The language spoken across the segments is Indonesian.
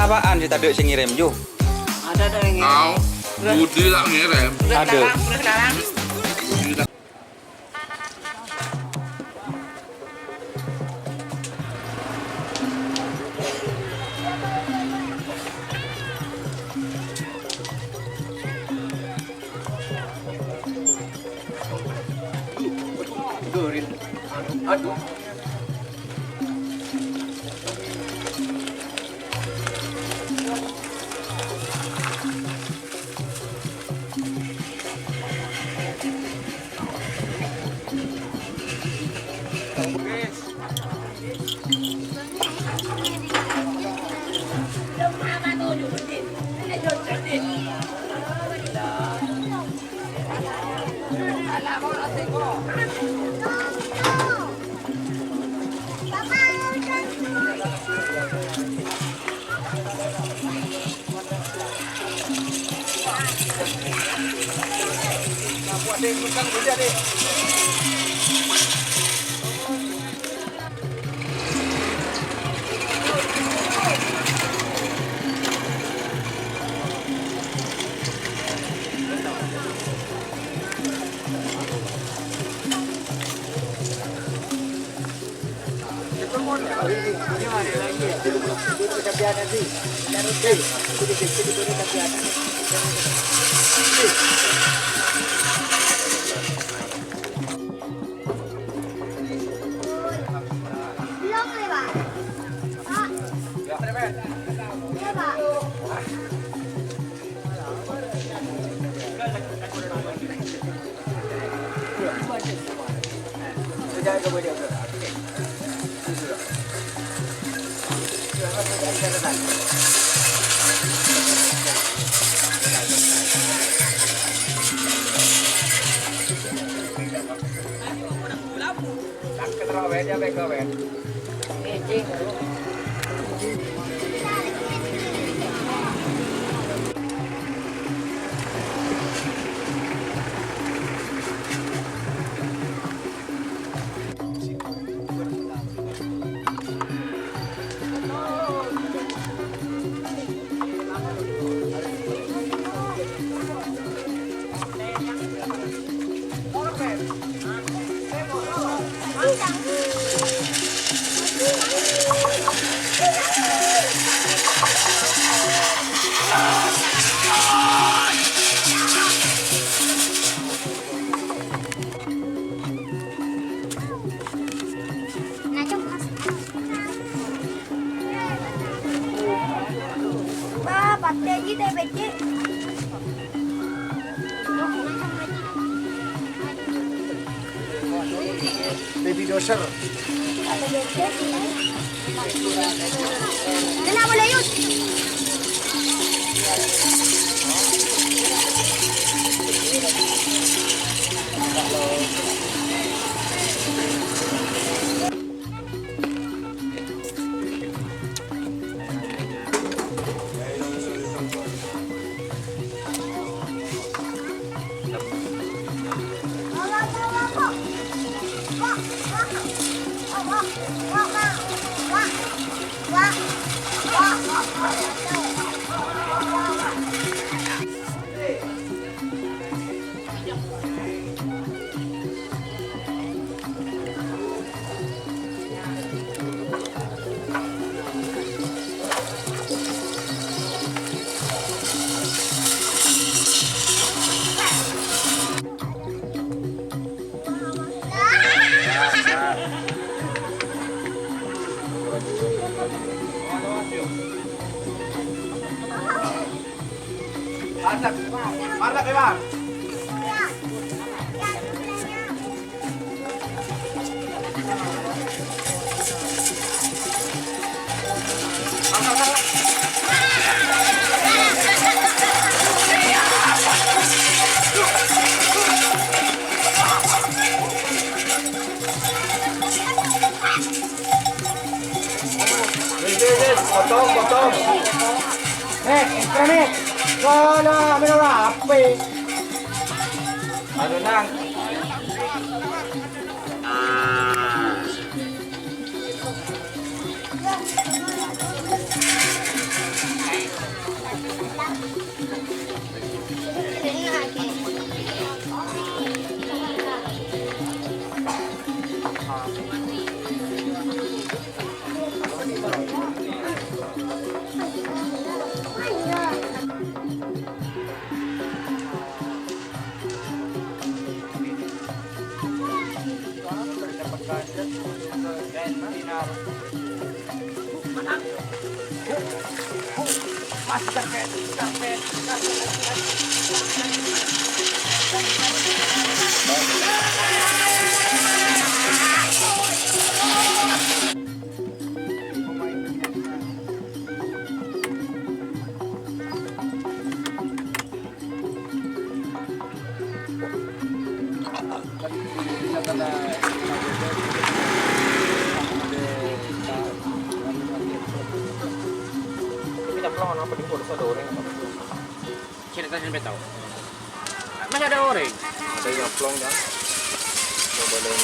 Apaan sih tadi sing ngirim yo? Ada yang ngirim. Budi tak ngirim. Ada. Aduh. Baby doser. Kenapa layut? Masak, masak ya bang. Potong. Entra nih. Wala, may narapi. Ano nang? Kita sampai tahu. Masih ada orang. Ada yang plong kan? Coba boleh.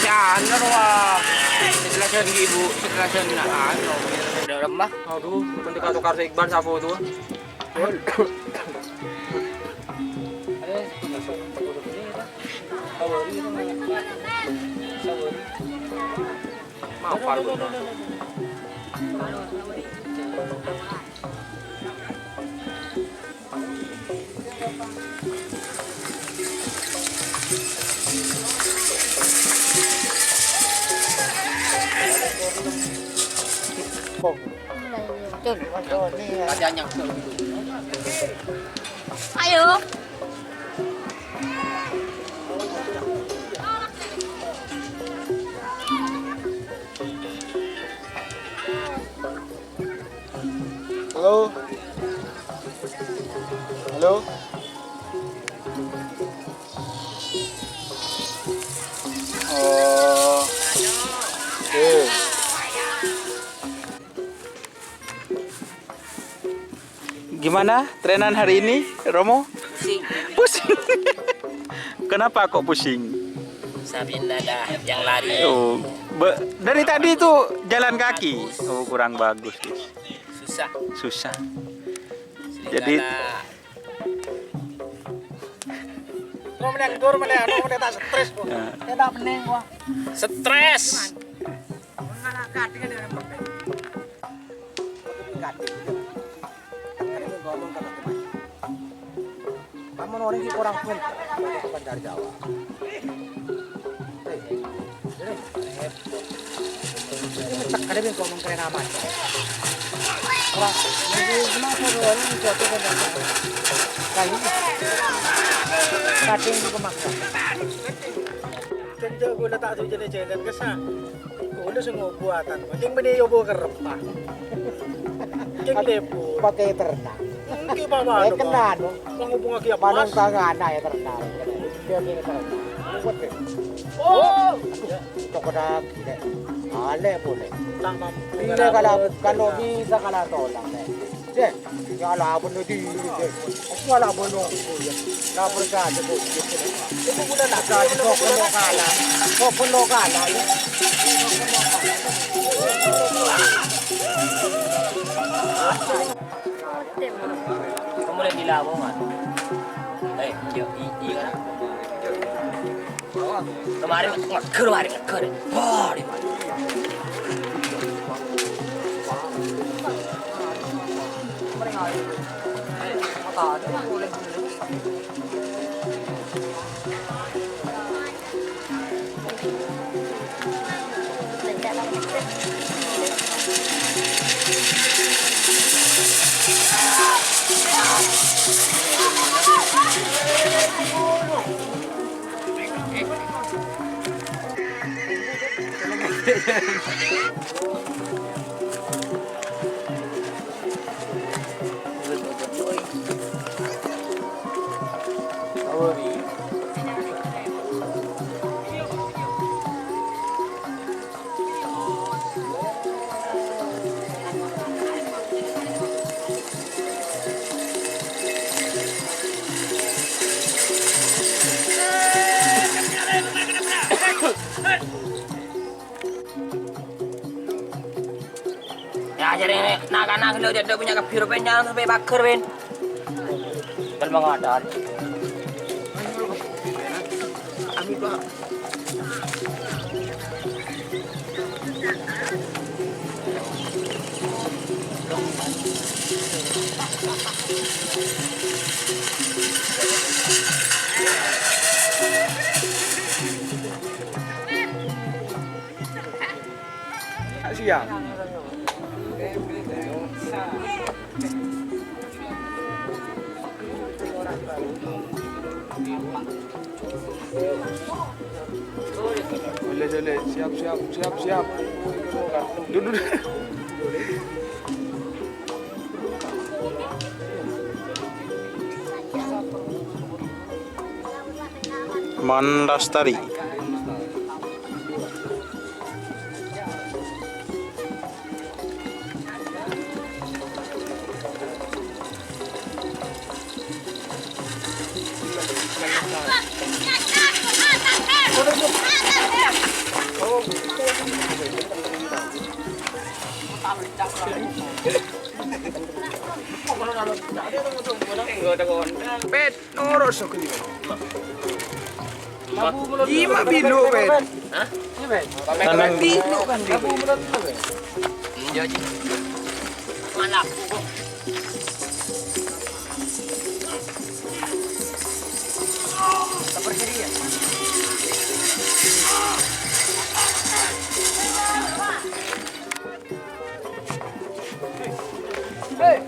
Yan, ano setelah siya ibu, setelah siya ginaan, udah lembah. Aduh, nanti kau tukar sa Iqbal sa foto. Maafkan ko. Keadaannya Ayo. Halo. Halo. Oh. Oke. Gimana trenan hari ini, Romo? pusing. Pusing. Kenapa kok pusing? Sabihin ada yang lari. Oh, dari tadi itu jalan kaki. Oh, kurang bagus. Susah. Susah. Jadi stres. Kamu orang ini kurang pun bukan dari Jawa. Ada yang ngomong keren amat. Wah, ini gimana orang ini jatuh ke dalam. Kali cutting ko maksa. Kanja ko na tayo jalan-jalan kasi ulo sa buatan. Hindi mo niyo bo karpa. Keng lepo. Pakai ternak. Hindi pa ba? Kenan. Pangubong aki apa? Manong tangana ya ternak. Dia ni ternak. Buat ke. Oh. Ito ko na ale boleh. Tama. Hindi kalau bisa kalau tolak. Cek, nyala bener di. Aku nyala bener. Lapor saja bu. Itu bulan nak kaji kau penokala. Kau penokala. Kamu lihat di labo kan? Iya kan? Kemarin ngeker. Wah, di mana? Ya jadi nak lo dia punya kebiru pen jangan sampai bakar pen. Kalau mengadar. Ami pak. Siap. Boleh, siap. Duduk. Mandastari. Bet, noros aku ni. Lima bilo bet. Hah? Tanang Bilo kan dia. Jadi mana aku? Seperti dia. Hey.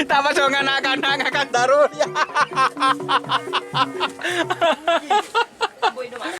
Tapa jangan akan darur ya.